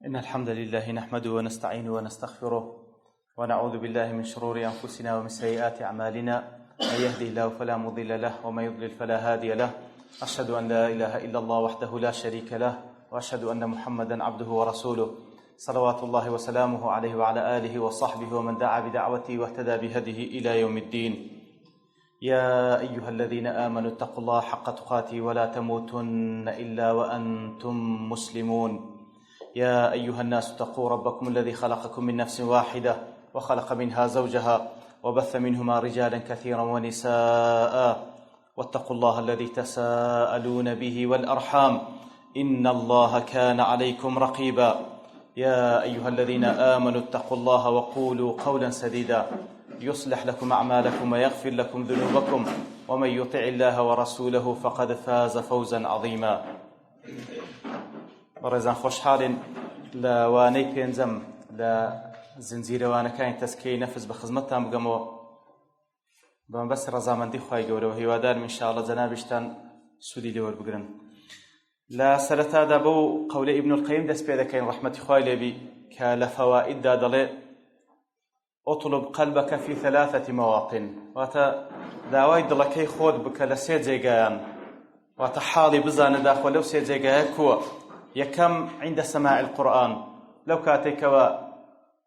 إن الحمد لله نحمده ونستعينه ونستغفره ونعوذ بالله من شرور أنفسنا ومن سيئات أعمالنا. من يهده الله فلا مضل له ومن يضلل فلا هادي له. أشهد أن لا إله إلا الله وحده لا شريك له وأشهد أن محمدا عبده ورسوله صلوات الله وسلامه عليه وعلى آله وصحبه ومن دعا بدعوته واهتدى بهديه إلى يوم الدين. يا أيها الذين آمنوا اتقوا الله حق تقاته ولا تموتن إلا وأنتم مسلمون. يا أيها الناس اتقوا ربكم الذي خلقكم من نفس واحدة وخلق منها زوجها وبث منهما رجالا كثيرا ونساء واتقوا الله الذي تساءلون به والأرحام إن الله كان عليكم رقيبا. يا أيها الذين آمنوا اتقوا الله وقولوا قولا سديدا يصلح لكم أعمالكم ويغفر لكم ذنوبكم ومن يطع الله ورسوله فقد فاز فوزا عظيما. بەڕێزان خۆشحاڵین لە وانەی پێنجەم لە زنجیرەوانەکانی تەزکیەی نەفس بە خزمەتتان بگەمەوە بە مەبەستی ڕەزامەندی خوای گەورەوە. هیوادارم ئینشاءڵڵا جەنابیشتان سوودی لێ وەربگرن. لە سەرەتادا بەو قەولەی ئیبن القەیم دەست پێ دەکەین ڕەحمەتی خوای لێبی کە لە فەوائیددا دەڵێ ئوطلب قەلبەکە فی ثەلاثەتی مەواطن، واتە داوای دڵەکەی خۆت بکە لە سێ جێگایان، واتە حاڵی بزانە داخۆ لەو سێ جێگایە کووە. یەکەم عند سماع القرآن، لەو کاتێکەوە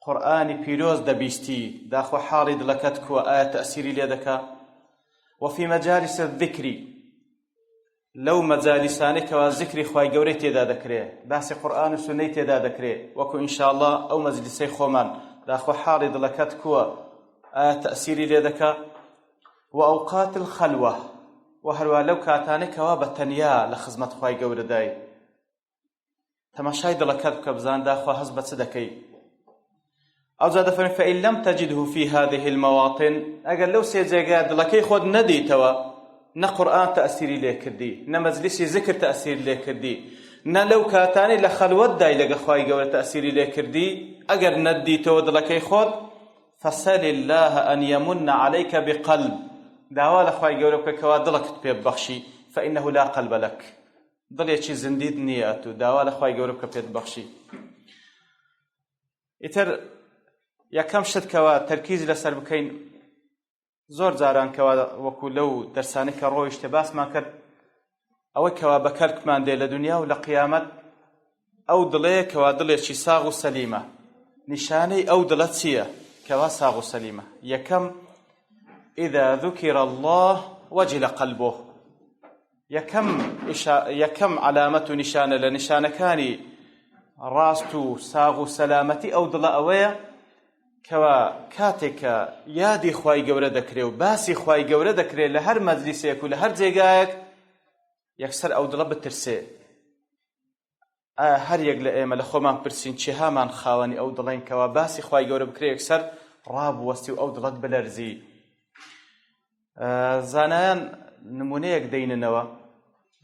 قورئانی پیرۆز دەبیستی داخۆ حاڵی دڵەکەت کووە، ئایا تەئسیری لێ دەکا. وفي مجالس الذکر، لەو مەجالیسانێکەوە ذکری خوای گەورەی تێدا دەکرێ، باسی قورئان و سونەی تێدا دەکرێ، وەکو ئینشاءڵڵا ئەو مەجلیسەی خۆمان داخۆ حاڵی دڵەکەت کووە، ئایا تەئسیری لێ دەکا. و ئەوقات الخەلوە، و هەروە لەو کاتانێکەوە بە تەنیا لە خزمەت خوای گەورەدای تەماشای دڵەکەت بکە، بزان داخوا هەست بە چ دەکەی. ئەوجا دەفەرمێ فإن لم تجده في هذه المواطن، ئەگەر لەو سێ جێگا دڵەکەی خۆت نەدیتەوە، نە قورئان تەئسیری لێ کردی، نە مەجلیسی ذکر تەئسیری لێ کردی، نە لەو کاتانەی لە خەلوەتدای لەگە خوای گەورە تەئسیری لێ کردی، ئەگەر نەدیتەوە دڵەکەی خۆت، فسل الله أن يمن عليك بقلب، داوا لە خوای گەورە بکە کەوا دڵەکت پێ ببەخشی، فإنه لا قلب لك، دڵێکی زندید نییە، تو داوا لە خوای گەورە بکە پێت بەخشی. ئیتر یەکەم شت کەوا تەرکیز لەسەر بکەین، زۆر جاران کەوا وەکو لەو دەرسانەی کە ڕۆیشتە باسمان کرد، ئەوەی کەوا بە کەرکمان دێ لە دنیا و لە قیامەت، ئەو دڵەیە کەوا دڵێکی ساغ و سەلیمە. نیشانەی ئەو دڵە چییە کەوا ساغ و سەلیمە؟ یەکەم إذا ذكر الله وجل قلبه، یەکەم علامەت و نیشانە لە نیشانەکانی ڕاست و ساغ و سەلامەتی ئەو دڵە ئەوەیە کەوا کاتێکە یادی خوای گەورە دەکرێ و باسی خوای گەورە دەکرێت لە هەر مەجلیسێک و لە هەر جێگایەک، یەکسەر ئەو دڵە بترسێ. هەر یەک لە ئێمە لە خۆمان پرسین چی هامان خاوەنی ئەو دڵین کەوا باسی خوای گەورە بکرێ، یەکسەر ڕابوەستی و ئەو دڵت بلەرزی. زانایان نمونەیەک دەیننەوە،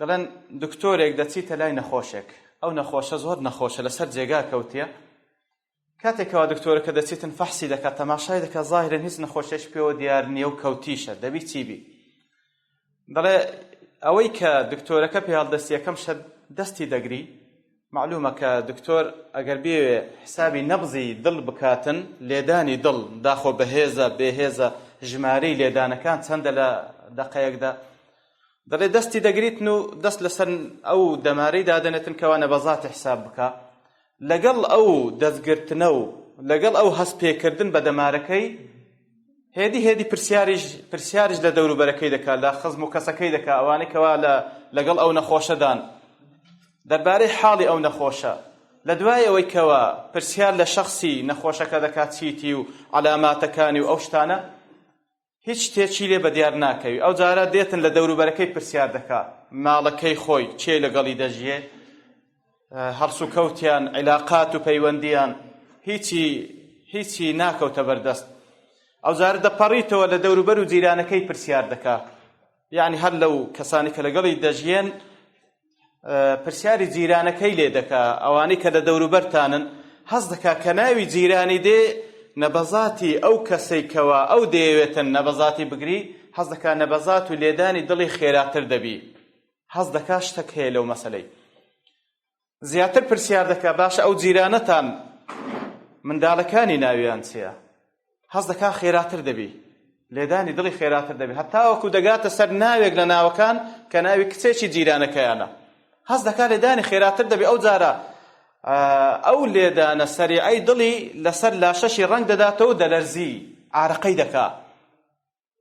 دەڵێن دکتۆرێک دەچیتە لای نەخۆشێک، ئەو نەخۆشە زۆر نەخۆشە، لەسەر جێگا کەوتیە. کاتێکەوە دکتۆرەکە دەچیتن فەحسی دەکات، تەماشای دەکات، ظاهرەن هیچ نەخۆشیش پێوە دیار نییە و کەوتیشە، دەبی چیبی. دەڵێ ئەوەی کە دکتۆرەکە پێ هەڵدەستی یەکەم شت دەستی دەگری. معلومە کە دکتۆر ئەگەر بێوێ حسابی نەبزی دڵ بکاتن، لێدانی دڵ داخۆ بەهێزە بێهێزە، ژمارەی لێدانەکان چەندە لە دەقەیەکدا، دەڵێ دەستی دەگریتن و دەست لەسەر ئەو دەمارەی دادەنێتن کەوا نەبەزاتی حساب بکە. لەگەڵ ئەو دەستگرتنە و لەگەڵ ئەو هەست پێکردن بە دەمارەکەی، هێدی پرسیارش لە دەوروبەرەکەی دەکات، لە خزم و کەسەکەی دەکات، ئەوانەی کەوا لەگەڵ ئەو نەخۆشەدان دەربارەی حاڵی ئەو نەخۆشە. لە دوای ئەوەی کەوا پرسیار لە شەخصی نەخۆشەکە دەکات چیتی و علاماتەکانی و ئەو شتانە، هیچ شتێکی لێ بەدیار ناکەوی. ئەو جارە دێتن لە دەوروبەرەکەی پرسیار دەکات، ماڵەکەی خۆی چێ لەگەڵی دەژیێ، هەڵس و کەوتیان، عیلاقات و پەیوەندیان، هیچی ناکەوتە بەردەست. ئەو جارە دەپەڕیتەوە لە دەوروبەر و جیرانەکەی پرسیار دەکات، یعنی هەر لەو کەسانی کە لەگەڵی دەژیێن پرسیاری جیرانەکەی لێ دەکات، ئەوانەی کە لە دەوروبەرتانن، هەست دەکات کە ناوی جیرانی دێ نەبەزاتی ئەو کەسەی کەوا ئەو دەیەوێتن نەبەزاتی بگری، هەست دەکات نەبەزات و لێدانی دڵی خێراتر دەبی، هەست دەکات شتێک هەیە لەو مەسەلەی. زیاتر پرسیار دەکا باشە ئەو جیرانەتان منداڵەکانی ناویان چییە؟ هەز دەکا خێراتر دەبی، لێدانی دڵی خێراتر دەبی، هەتا وەکو دەگاتە سەر ناوێک لە ناوەکان کە ناوی کچێکی جیرانەکەیانە، هەز دەکا لێدانی خێراتر دەبی. ئەو جارە ئەو لێدانە سەریعەی دڵی لەسەر لاشەشی ڕەنگ دەداتەوە دەلەرزی، عارەقەی دەکا.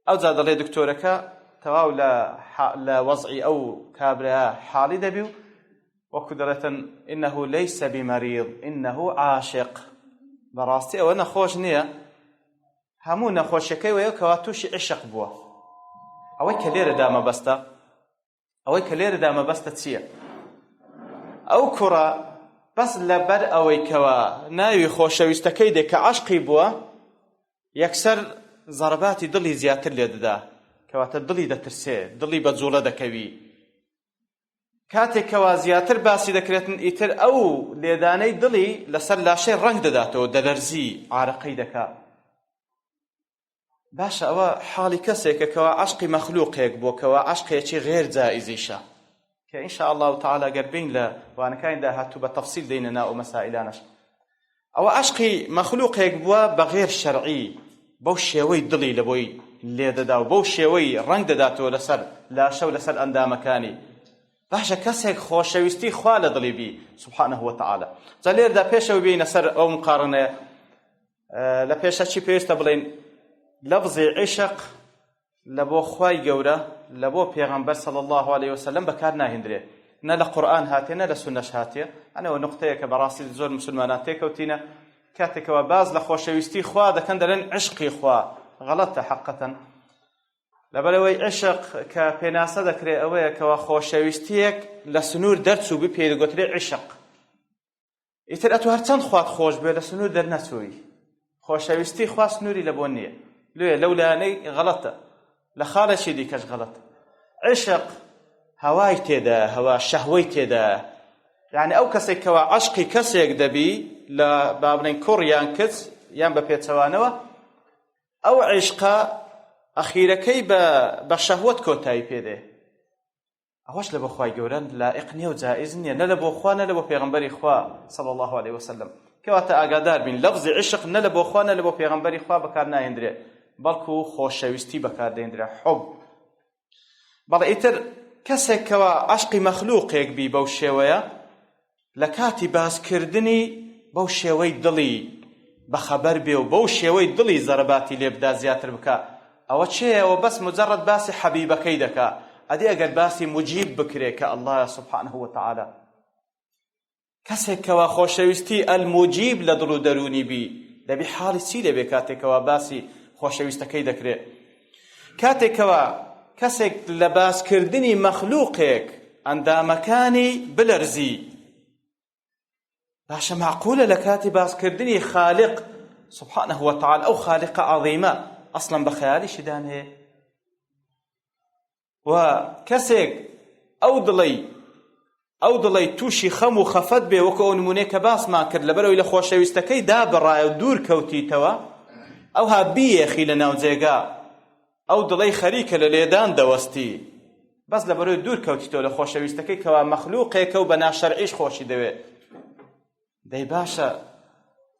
ئەو جا دەڵێ دکتۆرەکە تەواو لە وەزعی ئەو کابرا حاڵی دەبی و وەکو دەڵێتن ئینەه لەیسە بیمەریض ئینەه عاشق، بەڕاستی ئەوە نەخۆش نییە، هەموو نەخۆشیەکەی وەیە کەوا تووشی عشق بووە. ئەوەی کە لێرەدا مەبەستە چییە؟ ئەو کوڕە بەس لەبەر ئەوەی کەوا ناوی خۆشەویستەکەی دێ کە عاشقی بووە، یەکسەر زەرباتی دڵی زیاتر لێ دەدا، کەواتە دڵی دەترسێ، دڵی بەجوڵە دەکەوی. کاتێکەوە زیاتر باسی دەکرێتن ئیتر ئەو لێدانەی دڵی لەسەر لاشەی ڕەنگ دەداتەوە، دەلەرزی، عارەقەی دەکا. باشە ئەوە حاڵی کەسێکە کەوا عاشقی مەخلووقێک بووە، کەوا عاشقێکی غێر جائزیشە، کە ئینشاء الله تعالی گەربین لە وانەکانی داهاتوو بە تەفسیل دەینە ناو مەسائلانەش. ئەوە عاشقی مەخلووقێک بووە بە غێر شەرعی، بەو شێوەی دڵی لە بۆی لێدەدا و بەو شێوەی ڕەنگ دەداتەوە لەسەر لاشە و لەسەر ئەندامەکانی. باشە کەسێک خۆشەویستی خوا لە دڵی بی سبحانه وتعالى. جا لێردا پێشەوە بینە سەر ئەو مقارنەیە، لە پێشە چی پێویستە بڵێن؟ لەفزی عشق لە بۆ خوای گەورە، لە بۆ پێغەمبەر صلی الله عليه وسلم بەکار ناهێنرێ، نە لە قورئان هاتێ نە لە سونەش هاتێ. ئەنەوە نقطەیە کە بەڕاستی زۆر مسلمانان تێکەوتینە، کاتێکەوە باز لە خۆشەویستی خوا دەکەن دەڵێن عشقی خوا، غەڵەتە حەقەتەن. لەبەرەوەی عشق کە پێناسە دەکرێت ئەوەیە کەوا خۆشەویستیەک لە سنوور دەرچوو بی پێدەگوترێ عشق. ئیتر ئەتوو هەرچەند خوات خۆش بێ لە سنوور دەرنەچووی، خۆشەویستی خوا سنووری لە بۆ نییە. لێ لەو لایەنەی غەڵەتە، لە خاڵێکی دیکەش غەڵەتە. عشق هەوای تێدا، هەوا شەهوەی تێدا. یعنی ئەو کەسێک کەوا عەشقی کەسێک دەبی لە با بڵێن کوڕ یان کچ یان بە پێچەوانەوە، ئەو عشقە ئەخیرەکەی بە شەهوەت کۆتایی پێدێ. ئەوەش لە بۆ خوای گەورە لائق نییە و جائز نییە، نە لە بۆ خوا نە لە بۆ پێغەمبەری خوا صلی الله عليه وسلم. کەواتە ئاگادار بین، لەفزی عشق نە لە بۆ خوا نە لە بۆ پێغەمبەری خوا بەکار ناهێنرێ، بەڵکو خۆشەویستی بەکار دێنرێ، حب. بەڵێ ئیتر کەسێک کەوا عەشقی مەخلووقێک بی بەو شێوەیە، لە کاتی باسکردنی بەو شێوەی دڵی بەخەبەر بێ و بەو شێوەی دڵی زەرباتی لێ بدا زیاتر بکە. ئەوە چێەوە بەس مجرد باسی حەبیبەکەی دەکا، ئەدی ئەگەر باسی مجیب بکرێ کە الله سبحانه وتعالى. کەسێکەوە خۆشەویستی ئەلموجیب لە دڵ و دەرونی بی، دەبی حاڵی چی لێبێ کاتێکەوە باسی خۆشەویستەکەی دەکرێت؟ کاتێکەوە کەسێک لە باسکردنی مەخلووقێک ئەندامەکانی بلەرزی، باشە معقولە لە کاتی باسکردنی خالق سبحانه وتعالى ئەو خالقە عەظیمە ئەسڵەن بە خەیالیشی دانهەیە؟ و کەسێک ئەو دڵی تووشی خەم و خەفەت بێ، وەکو ئەو نمونەیە کە باسمان کرد، لەبەرەوەی لە خۆشەویستەکەی دابڕایە و دوور کەوتیتەوە، ئەوها بیەخی لە ناو جێگا، ئەو دڵی خەریکە لە لێدان دەوەستی، بەس لەبەرەوەی دوور کەوتیتەوە لە خۆشەویستەکەی کەوا مەخلووقێکە و بە ناشەرعیش خۆشی دەوێت. دەی باشە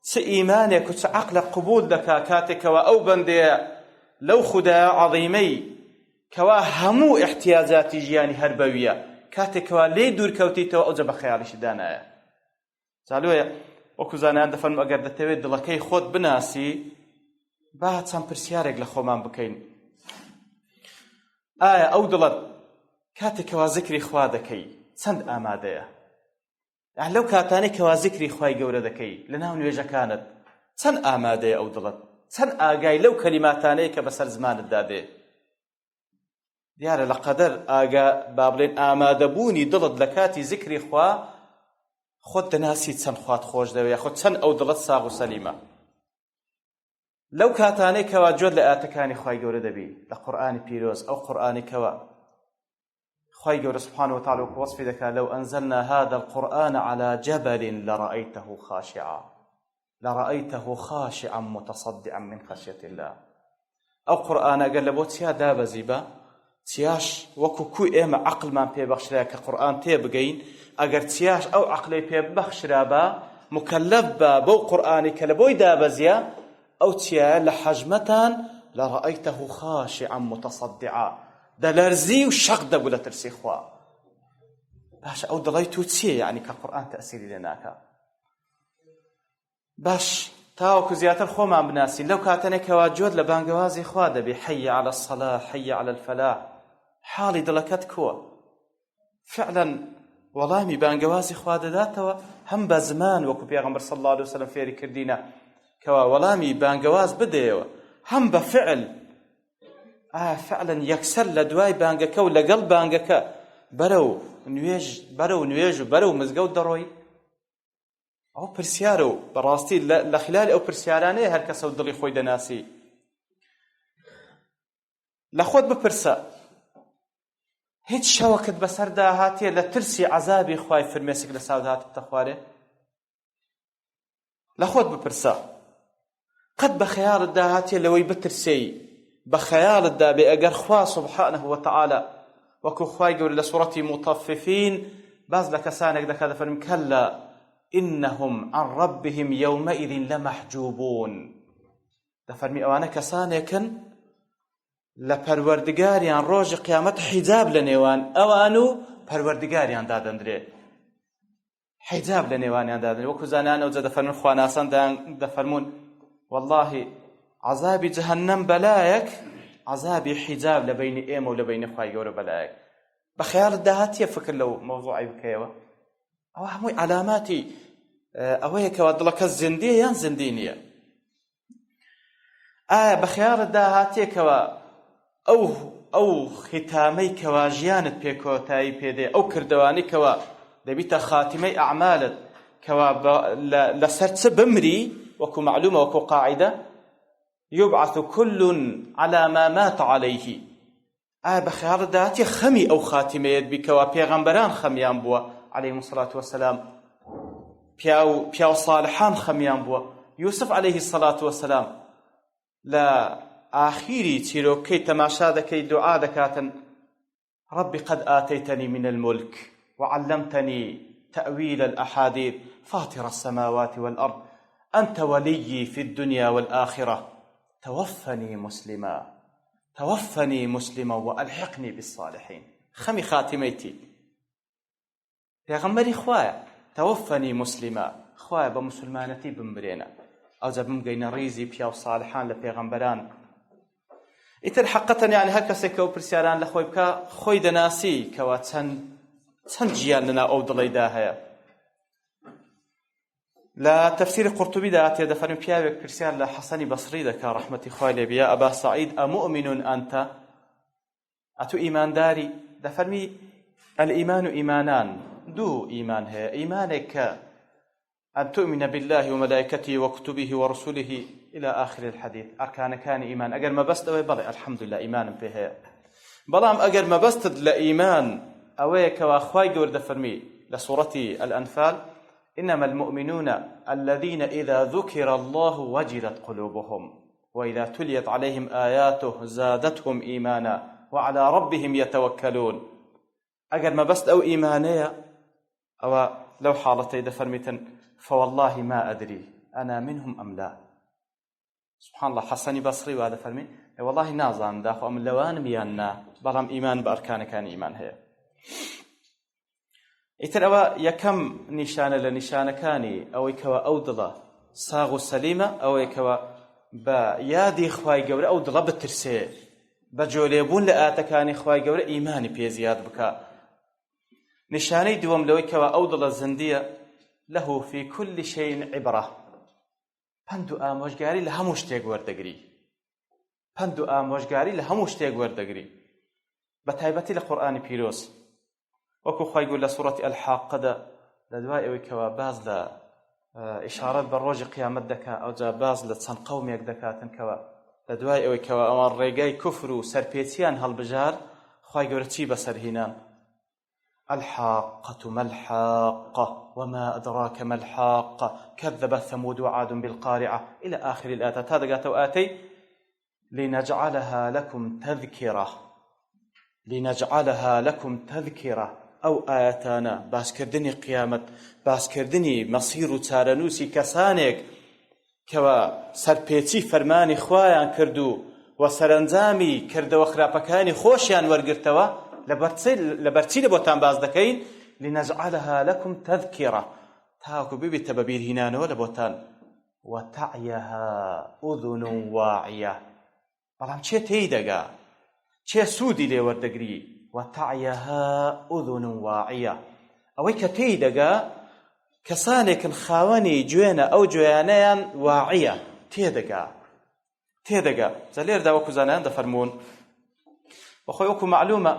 چ ئیمانێک و چ عەقلە قبول دەکا کاتێکەوە ئەو بەندەیە لەو خودایە عەظیمەی کەوا هەموو احتیاجاتی ژیانی هەر بەویە، کاتێکەوە لێ دوور کەوتیتەوە ئەوجە بە خەیاڵیشی دانایە. جالوەیە وەکو زانایان دەفەرمون ئەگەر دەتەوێت دڵەکەی خۆت بناسی، با چەند پرسیارێک لە خۆمان بکەین. ئایا ئەو دڵت کاتێکەوە ذکری خوا دەکەی چەند ئامادەیە؟ یان لەو کاتانەی کەوا ذکری خوای گەورە دەکەی لە ناو نوێژەکانت چەند ئامادەیە ئەو دڵت؟ چەند ئاگای لەو کەلیماتانەیە کە بەسەر زمانت دادێ؟ دیارە لە قەدەر ئاگا با بڵێن ئامادەبوونی دڵت لە کاتی ذکری خوا خۆت دەناسی چەند خوات خۆش دەوێ، خۆت چەند ئەو دڵت ساغ و سەلیمە. لەو کاتانەی کەوا جۆر لە ئاتەکانی خوای گەورە دەبی لە قورئانی پیرۆز، ئەو قورئانی کەوا خوای گەورە سبحانه وتعالى وەصفی دەکات لەو ئەنزەلنا هذا القرآن على جبل لرأيته خاشعا متصدعا من خشية الله. ئەو قورئانە ئەگەر لە بۆ چیا دابەزی بە چیاش وەکو کوی ئێمە عەقڵمان پێبەخشرا کە قورئان تێبگەین، ئەگەر چیاش ئەو عەقلەی پێ بەخشرا بە مکەلەف بە بەو قورئانی کە لە بۆی دابەزیە ئەو چیایە لە حەجمەتان لەڕەئەیتەهو خاشعا متصدعا دەلەرزی و شەق دەبوو لە ترسی خوا. باش ئەو دڵی تو چییە یعنی کە قورئان تەئسیری لێ ناکا؟ باش تاوەکو زیاتر خۆمان بناسی لەو کاتەنێکەوە جۆت لە بانگەوازی خوا دەبێ حەی عەلە الصەلاح حەی عەلە الفەلاح حاڵی دڵەکەت کووە؟ فعلا وەڵامی بانگەوازی خوا دەداتەوە هەم بە زمان وەکو پێغەمبەر صلی الله علیه وسلم فێری کردینە کەوا وەڵامی بانگەواز بدەیەوە هەم بە فعل فعلا یەکسەر لە دوای بانگەکە و لەگەڵ بانگەکە بەرەو نوێژ و بەرەو مزگەوت دەڕۆی. ئەو پرسیارە و بەڕاستی لە خلالی ئەو پرسیارانەیە هەر کەسە و دڵی خۆی دەناسی. لە خۆت بپرسە هیچ شەوەکت بەسەردا هاتیە لە ترسی عەزابی خوای فرمێسک لە ساود هاتبتە خوارێ؟ لە خۆت بپرسە قەت بە خەیاڵتدا هاتیە لەوەی بترسێی بە خەیاڵتدا بێ ئەگەر خوا سوبحانه وتعالى وەکو خوای گەورە لە سوڕەتی مطەففین باز لە کەسانێک دەکات دەفەرمێ کەلا إنهم عن ربهم يومئذ لمحجوبون دەفەرمی ئەوانە کەسانێکن لە پەروەردگاریان ڕۆژی قیامەت حیجاب لە نێوان ئەوان و پەروەردگاریان دادەندرێ. حیجاب لە نێوانیان دادەندرێ. وەکو زانانە وجە دەفەرمون خواناسان دەفەرمون والله عذابی جەهەنەم بەلایەک عذابی حیجاب لە بینی ئێمە و لە بینی خوای گەورە بەلایەک. بە خەیاڵت داهاتیە فکر لەو مەوضوعی بکەیەوە؟ ئەوە هەمووی علاماتی ئەوەیە کەوا دڵەکە زیندیە یان زیندی نییە. ئایا بە خەیاڵت داهاتیەکەوە ئەو ختامەی کەوا ژیانت پێکۆتایی پێدێ ئەو کردوانی کەوا دەبیتە خاتیمەی ئەعمالت کەوا لەسەر چ بمری وەکو معلومە وەکو قاعدە يبعث كل على ما مات عليه. ئایا بە خەیاڵت داهاتیە خەمی ئەو خاتیمەیەت بیکەوە پێغەمبەران خەمیان بووە عليهم الصلاة والسلام پیاو صالحان خەمیان بووە یوسف عليه الصلاة والسلام لە ئاخیری چیرۆکەی تەماشا دەکەی دوعا دەکاتن رب قد آتيتني من الملك وعلمتني تأويل الأحاديث فاطر السماوات والأرض أنت وليي في الدنيا والآخرة توفني مسلما وألحقني بالصالحين. خمي خاتميتي پێغەمبەری خوایە توفني مسلما خوایە بە مسلمانەتی بمبرێنە ئەوجا بمگەینە ڕیزی پیا و صالحان لە پێغەمبەران. ئیتر حەقەتەن یعنی هەر کەسێک کە ئەو پرسیاران لە خۆی بکە خۆی دەناسی کەوا چەند ژیان لەناو ئەو دڵیدا هەیە. لە تەفسیری قورتوبیدا تێدەفەرمێ پیاوێک پرسیار لە حەسەنی بەسری دەکا ڕەحمەتی خوای لێ بێ ئەبا سەعید ئەمؤمن ئەنتە ئەتو ئیمانداری؟ دەفەرمی الإيمان إيمانان دوو ئیمان هەیە. ئیمانێک کە أن تؤمن بالله وملائكته وكتبه ورسله إلى آخر الحديث أركان كان إيمان. أجر ما بست أوي بلى الحمد لله إيمان بها بلام أجر ما بست لإيمان أوي كواخواي جورد فرمي لسورة الأنفال إنما المؤمنون الذين إذا ذكر الله وجلت قلوبهم وإذا تليت عليهم آياته زادتهم إيمانا وعلى ربهم يتوكلون. أجر ما بست أو إيمانية أو لو حالتي دفرميتن فوالله ما أدري أنا منهم أم لا. سبحان الله حسني بصري وهذا فرمي والله نازم داخل أم لوان ميانا بلام إيمان بأركان كان إيمان هي. إتر أوا يكم نشانة لنشانة كاني أو يكوا أودلا صاغ سليمة أو يكوا بيادي خواي جورة أودلا بترسي بجوليبون لآتكاني خواي جورة إيماني بيزياد بكا. نشاني دوم لو يكوا أودلا الزندية له في كل شيء عبرة. پند و ئامۆژگاری لە هەموو شتێک وەردەگری. پند و ئامۆژگاری لە هەموو شتێک وەردەگری. بە تایبەتی لە قورئانی پیرۆز وەکو خوای گەورە لە سوورەتی الحاقەدا لە دوای ئەوەی کەوا باز لە ئیشارەت بە ڕۆژی قیامەت دەکا ئەوجا باز لە چەند قەومێک دەکاتن کەوا لە دوای ئەوەی کەوا ئەوان ڕێگای کوفر و سەرپێچیان هەڵبژار خوای گەورە چی بەسەرهێنان؟ الحاقة ما الحاقة وما أدراك ما الحاقة كذبت ثمود وعاد بالقارعة إلى آخر الآيات. هذا قاتوا آتي لنجعلها لكم تذكرة ئەو ئاەتانە باسکردنی قیامەت، باسکردنی مەسیر و چارەنووسی کەسانێک کەوە سەرپێچی فەرمانی خوایان کردو و سەرنجامی کردەوە خراپەکانی خۆشیان وەرگرتەوە، لەبەرچی لە بۆتان باز دەکەین لنجعلها لكم تذكرة تاکو ببیتە بە بیرهینانەوە لە بۆتان وتعيها أذن واعية بەڵام چێ تێی دەگا چێ سوودی لێ وەردەگری وتعيها أذن واعية ئەوەی کە تێی دەگا کەسانێکن خاوەنی گوێنە ئەو گوێیانەیان واعیە تێدەگا زەلێردا وەکو زانایان دەفەرمون بەخۆی وەکو معلومە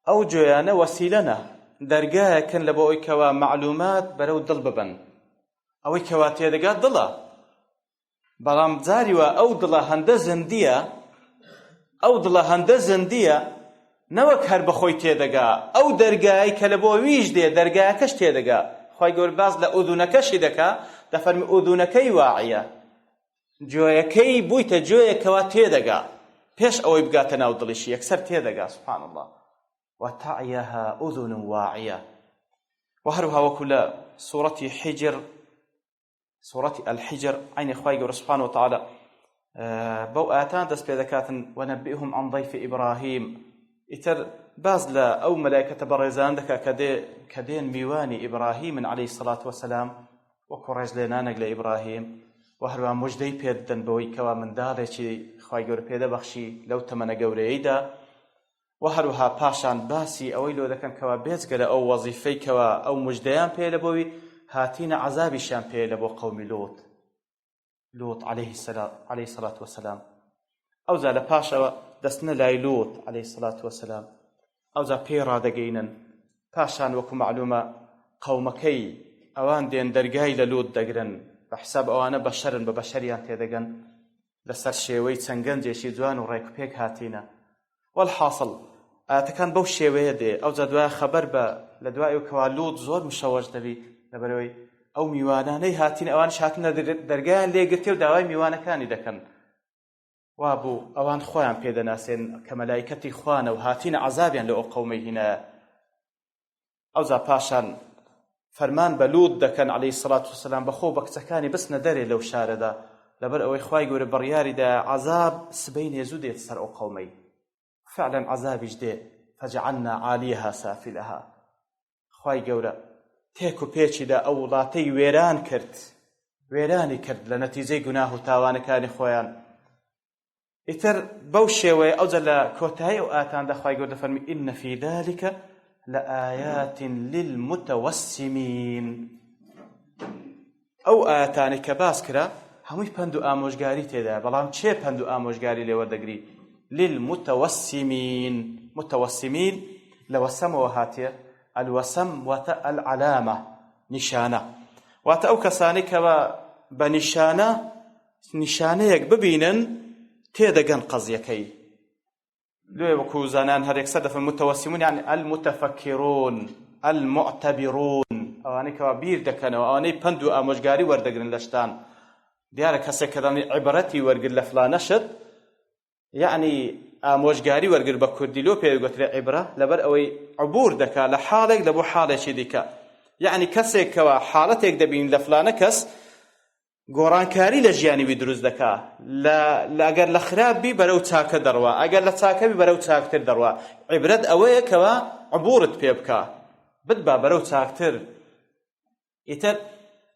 ئەو گوێیانە وەسیلەنە دەرگایەکن لە بۆ ئەوەی کەوا معلومات بەرەو دڵ ببن ئەوەی کەوا تێدەگا دڵە بەڵام جاری وە ئەو دڵە هەندە زەندیە نەوەک هەر بەخۆی تێدەگا ئەو دەرگای کە لە بۆ ویش دێ دەرگایەکەش تێدەگا خوای گەورە باز لە ئوذونەکەشی دەکا دەفەرمی ئوذونەکەی واعیە گوێیەکەی بوویتە گوێیەکەوە تێدەگا پێش ئەوەی بگاتە ناو دڵیشی یەکسەر تێدەگا سبحان الله وتعيها أذن واعية وهروها وكل سورة الحجر عين إخوائي قول سبحانه وتعالى بو آتان دس بذكات ونبئهم عن ضيف إبراهيم إتر بازلا أو ملائكة برزان دكا كدين ميواني إبراهيم عليه الصلاة والسلام وكوريج لنانق لإبراهيم وهروها مجدي بيدن بوي كوا من دالي إخوائي قول بيدا بخشي لو تمنى قوليدا وهروها پاشان باسی ئەوەی لۆ دەکەن کەوا بێجگە لە ئەو وەزیفەی کەوا ئەو مژدەیان پێ لەبەوەی هاتینە عەزابیشیان پێ لە بۆ قەومی لۆط عليه الصلاة والسلام ئەوجا لە پاشەوە دەستنە لای لۆط عليه الصلاة والسلام ئەوجا پێ ڕادەگەینن پاشان وەکو معلومە قەومەکەی ئەوان دێن دەرگای لە لۆط دەگرن بە حساب ئەوانە بەشەرن بە بەشەریان تێدەگەن لەسەر شێوەی چەنگەنجێکی جوان و ڕێکوپێک هاتینە والحاصل ئاتەکان بەو شێوەیە دێ ئەوجا دوای خەبەر بە لە دوای کەوا لۆط زۆر مشەوەش دەبی لەبەرەوەی ئەو میوانانەی هاتین ئەوانش هاتنە دەرگایان لێگرتێ و داوای میوانەکانی دەکەن وابوو ئەوان خۆیان پێدەناسێن کە مەلایکەتی خوانە و هاتینە عەزابیان لە ئەو قەومەی هینایە ئەوجا پاشان فەرمان بە لۆط دەکەن عليه الصلاة والسلام بەخۆ بە کچەکانی بچنە دەرێ لەو شارەدا لەبەر ئەوەی خوای گەورە بڕیاریدا عەزاب سبەی نێزوو دێت سەر ئەو قەومەی فعلا عذابش دێ فجعلنا عاليها سافلها خوای گەورە تێک و پێچیدا ئەو وڵاتەی وێرانی کرد لە نەتیجەی گوناه و تاوانەکانی خۆیان ئیتر بەو شێوەیە ئەوجا لە کۆتایی ئەو ئاتاندا خوای گەورە دەفەرمی ئین فی ذلك لآيات للمتوسمين ئەو ئاتانی کە باس کرا هەمووی پند و ئامۆژگاری تێدایە بەڵام چێ پند و ئامۆژگاری لێوەردەگری للمتوسمين متوسمين لوسم وهاتيه الوسم العلامة نشانة وات أو كساني كوا بنشانة نشانيك ببينن تيدقن قضيكي لو وكو زانان هر يكسد المتوسمون يعني المتفكرون المعتبرون أواني كوا بير دكنا وأواني بندو أمجاري وردقن لشتان ديارك هسه كداني عبرتي ورقل لفلان نشد يعني ئامۆژگاری وەرگر بە کوردی لۆ پێویگوترێ عیبرە لەبەر ئەوەی عبور دەکا لە حاڵێک لە بۆ حاڵێکی دیکە یعنی کەسێکەوە حاڵەتێک دەبین لە فلانە کەس گۆڕانکاری لە ژیانیوی دروست دەکا ئەگەر لە خراپبی بەرەو چاکە دەڕوا ئەگەر لە چاکەبی بەرەو چاکتر دەڕوا عیبرەت ئەوەیە کەوە عبورت پێ بکە بتبا بەرەو چاکتر ئیتر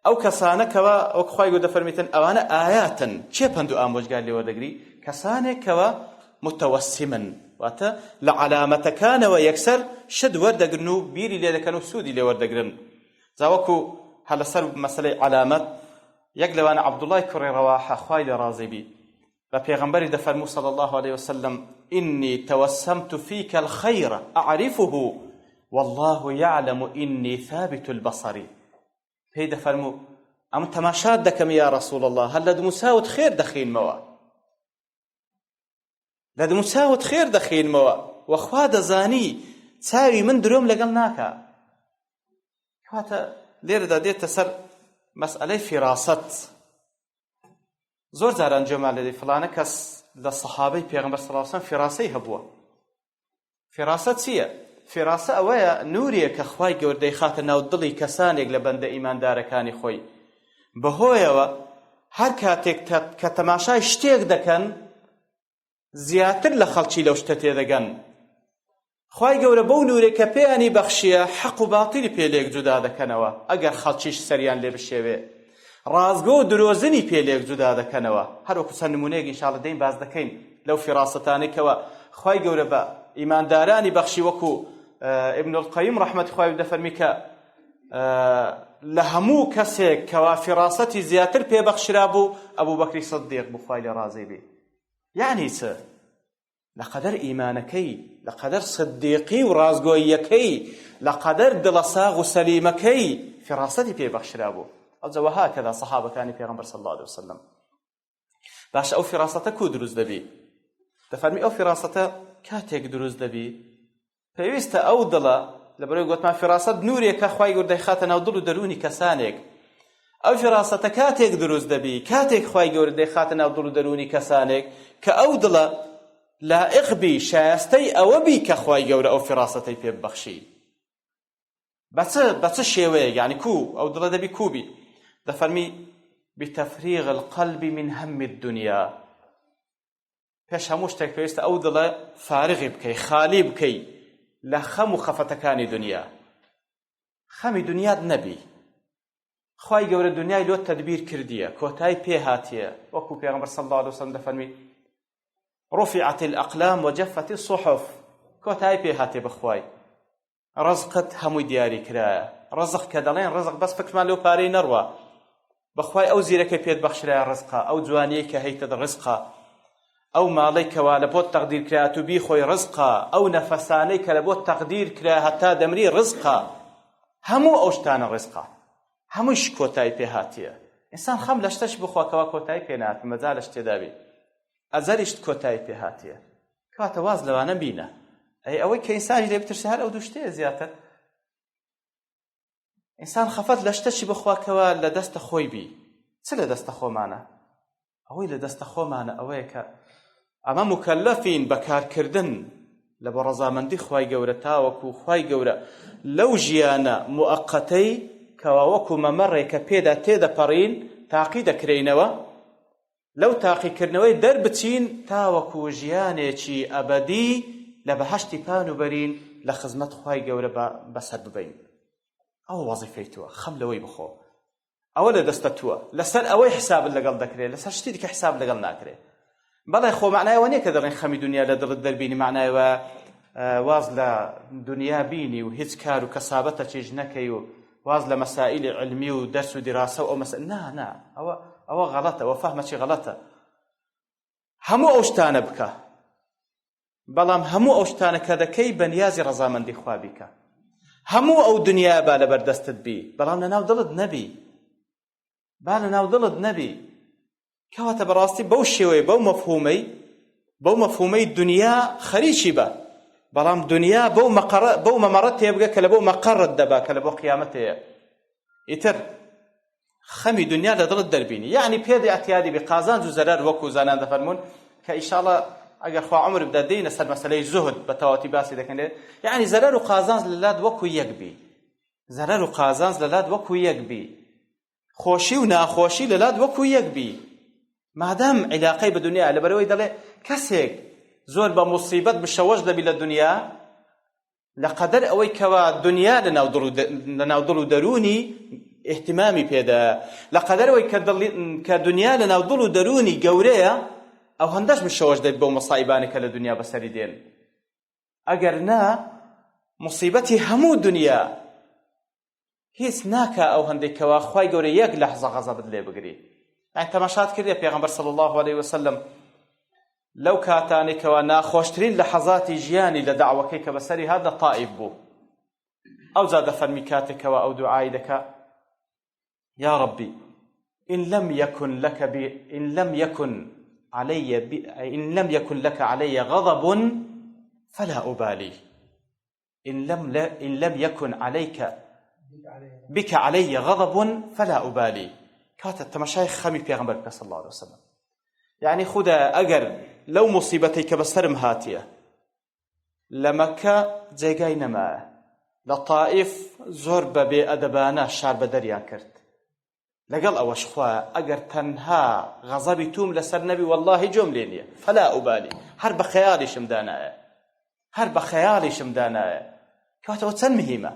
ئەو کەسانەکەوە ئەو خوای گەورە دەفەرمیتن ئەوانە ئایاتن چێ پند و ئامۆژگار لێوەردەگری کەسانێکەوە متوسمن واتە لە عەلامەتەکانەوە یەکسەر شت وەردەگرن و بیری لێ دەکەن و سوودی لێ وەردەگرن زاوەکو هە لەسەر مەسەلەی عەلامەت یەک لەوانە عەبدوڵای کوڕی ڕەواحە خوای لێ ڕازی بی بە پێغەمبەری دەفەرموو صلی الله عليه وسلم إني توسمت فيك الخير أعرفه والله يعلم إني ثابت البصر پێی دەفەرموو ئەم تەماشات دەکەم یا رسول الله هەر لە دموساوت خێر دەخینمەوە لە دموساوت خێر دەخینمەوە وەخوا دەزانی چاوی من درۆم لەگەڵ ناکە کاتە لێرەدا دێتە سەر مەسئلەی فیراست زۆر جاران جۆمان لێدەی فڵانە کەس لە سەحابەی پێغەمبەر صلی الله علیه و سەلەم فیراسەی هەبووە فیراست چییە فراسە ئەوەیە نورێک کە خوای گەورە دەیخاتە ناو دڵی کەسانێک لە بەندە ئیماندارەکانی خۆی بەهۆیەوە هەر کاتێک کە تەماشای شتێک دەکەن زیاتر لە خەڵکی لەو شتە تێدەگەن. خوای گەورە بەو نورێک کە پێیانی بەخشیە حەق و باتیلی پێلێک جودا دەکەنەوە ئەگەر خەڵکیش سەریان لێ بشێوێ، ڕازگۆ و درۆزنی پێلێک جودا دەکەنەوە. هەروەکو چەند نمونەیەک ئینشاڵڵا دەین باز دەکەین لەو فیراستانەی کەوە خوای گەورە بە ئیماندارانی بەخشی، وەکو ابن القیم ڕەحمەتی خوای دەفەرمی کە لە هەموو کەسێک کەوا فیراسەتی زیاتر پێبەخشرا بوو ئەبوو بەکری سیدیق بوو خوای لێ ڕازی بێ. یعنی چ؟ لەقەدەر ئیمانەکەی، لەقەدەر سیدیقی و ڕازگۆییەکەی، لەقەدەر دڵە ساغ و سەلیمەکەی فیراسەتی پێبەخشرا بوو. ئەو جەوە هاکەدا سەحابەکانی پێغەمبەر صلی الله عليه وسلم. باش ئەو فیراسەتە کو دروست دەبی؟ دەفەرمی ئەو فیراسەتە کاتێک دروست دەبی پێویستە ئەو دڵە لەبەرەوەی گوتمان فیراسەت نورێکە خوای گەورە دەیخاتە ناو دڵ و دەرونی کەسانێک. ئەو فیراسەتە کاتێک دروست دەبی، کاتێک خوای گەورە دەیخاتە ناو دڵ و دەرونی کەسانێک کە ئەو دڵە لائق بی، شایستەی ئەوە بی کە خوای گەورە ئەو فیراسەتەی پێ ببەخشی. بە چ شێوەیە؟ یعنی کو ئەو دڵە دەبی کوبی؟ دەفەرمی بتەفریغ القلب من هم الدنيا. پێش هەموو شتێک پێویستە ئەو دڵە فارغی بکەی، خالی بکەی لە خەم و خەفەتەکانی دنیا. خەمی دنیات نەبی. خوای گەورە دنیای لۆ تەدبیر کردیە، کۆتایی پێ هاتیە. وەکو پێغەمبەر صلی الله عليه وسلم دەفەرمی رفعت الأقلام وجفت الصحف. کۆتایی پێ هاتێ بەخوای. ڕزقت هەمووی دیاری کرایە. ڕزق کە دەڵێن ڕزق بەس فکرمان لەو پارەی نەڕوە. بەخوای ئەو زیرەکەی پێت بەخشرایە ڕزقە، ئەو جوانیەی کە هەیتە ڕزقە، ئەو ماڵەی کەوا لە بۆت تەقدیر کرایەت و بیخۆی ڕزقە، ئەو نەفەسانەی کە لە بۆت تەقدیر کرا هەتا دەمری ڕزقە. هەموو ئەو شتانە ڕزقە، هەمووش کۆتایی پێ هاتیە. ئینسان خەم لە شتەش بخواکەوە کۆتایی پێ نهات، مەجال لە شتێدا بێ، ئەجەریشت کۆتایی پێ هاتیە. کاتە واز لەوانە بینە ئەوەی کە ئینسانی لێ بترسێ هەر ئەو دوو شتەیە زیاتر. ئینسان خەفەت لە شتەشی بخواکەوە لە دەستە خۆی بی. چ لە دەستە خۆمانە؟ ئەوەی لە دەستە خۆمانە ئەوەیە کە ئەمە مکەلەفین بەکارکردن لە بە ڕەزامەندی خوای گەورە تاوەکو خوای گەورە لەو ژیانە موەققەتەی کەوا وەکو مەمەڕێک کە پێدا تێدەپەڕین تاقی دەکرێنەوە، لەو تاقیکردنەوەی دەربچین تاوەکو ژیانێکی ئەبەدی لە بەهەشتی پان و بەرین لە خزمەت خوای گەورە بەسەر ببەین. ئەوە وەزیفەی تووە، خەم لەوەی بخۆ. ئەوە لە دەستە تووە، لەسەر ئەوەی حسابت لەگەڵ دەکرێت، لەسەر شتی دیکە حساب لەگەڵ ناکرێت. بەڵێ خۆ معنایەوە نییە کە دەڵێن خەمی دنیا لە دڵت دەربینی، معنایەوە واز لە دنیا بینی و هیچ کار و کەسابەتە چێژ نەکەی و واز لە مەسائیلی علمی و دەرس و دیراسە و ئەو مەسئلە. نا ئەوە غەڵەتە، ئەوە فەهمەکی غەڵەتە. هەموو ئەو شتانە بکە، بەڵام هەموو ئەو شتانە کە دەکەی بەنیازی ڕەزامەندی خوا بیکە. هەموو ئەو دنیا با لەبەردەستت بی، بەڵام لەناو دڵت نەبی. با لەناو دڵت نەبی. کەواتە بەڕاستی بەو شێوەیە بەو مەفهومەی دنیا خەریکی بە، بەڵام دنیا بەو مەمەڕە تێبگە کە لە بۆ مەقەڕت دەبا، کە لە بۆ قیامەتەیە. ئیتر خەمی دنیا لە دڵت دەربینی، یعنی پێدی ئەتیادی بی قازانج و زەرەر وەکو زانان دەفەرمون کە ئیشاڵڵا ئەگەر خوا عمر بدە دێنە سەر مەسەلەی زوهد بە تەواتی باسی دەکەن. یعنی زەرەر و قازانج لە لات وەکو یەک بی، زەرەر و قازانج لە لات وەکو یەک بی، خۆشی و ناخۆشی لە لات وەکو یەک بی. مادام علاقەی بە دنیا لەبەرەوەی دەڵێ کەسێک زۆر بە موسیبەت بشەوەش دەبی لە دنیا لەقەدەر ئەوەی کەوا دنیا لەناو دڵ و دەرونی اهتمامی پێدا، لەقەدەر ئەوەی کە دنیا لەناو دڵ و دەرونی گەورەیە ئەو هەندەش بشەوەش دەبی بەو مەسائیبانە کە لە دنیا بەسەری دێن. ئەگەر نا مصیبەتی هەموو دنیا هیچ ناکە ئەو هەندێک کەوا خوای گەورە یەک لەحزە غەزەبت لێ بگری. يعني تماشات كردي پیغمبر صلى الله عليه وسلم لو كاتاني كوا ناخوشترين لحظات جياني لدعوكي كبسري هذا طائب بو او زاد فرميكاتي كوا او دعاي لك يا ربي إن لم يكن لك علي غضب فلا أبالي إن لم يكن بك علي غضب فلا أبالي. كاتت تماشای خەمی پێغەمبەر صلی الله عليه وسلم. يعني خدا ئەگەر لەو مصیبەتەی کە بەسەرم هاتیە لە مەککە جێگای نەمایە، لە تائیف زۆر بەبێ ئەدەبانە شار بە دەریان کرد. لەگەڵ ئەوەش خوایە ئەگەر تەنها غەزەبی توم لەسەر نەبی وەڵڵاهی جۆم لێ نییە، فەلا ئوبالی، هەر بە خەیاڵیشم دانایە، هەر بە خەیاڵیشم دانایە. کاتەوە چەند مهمە،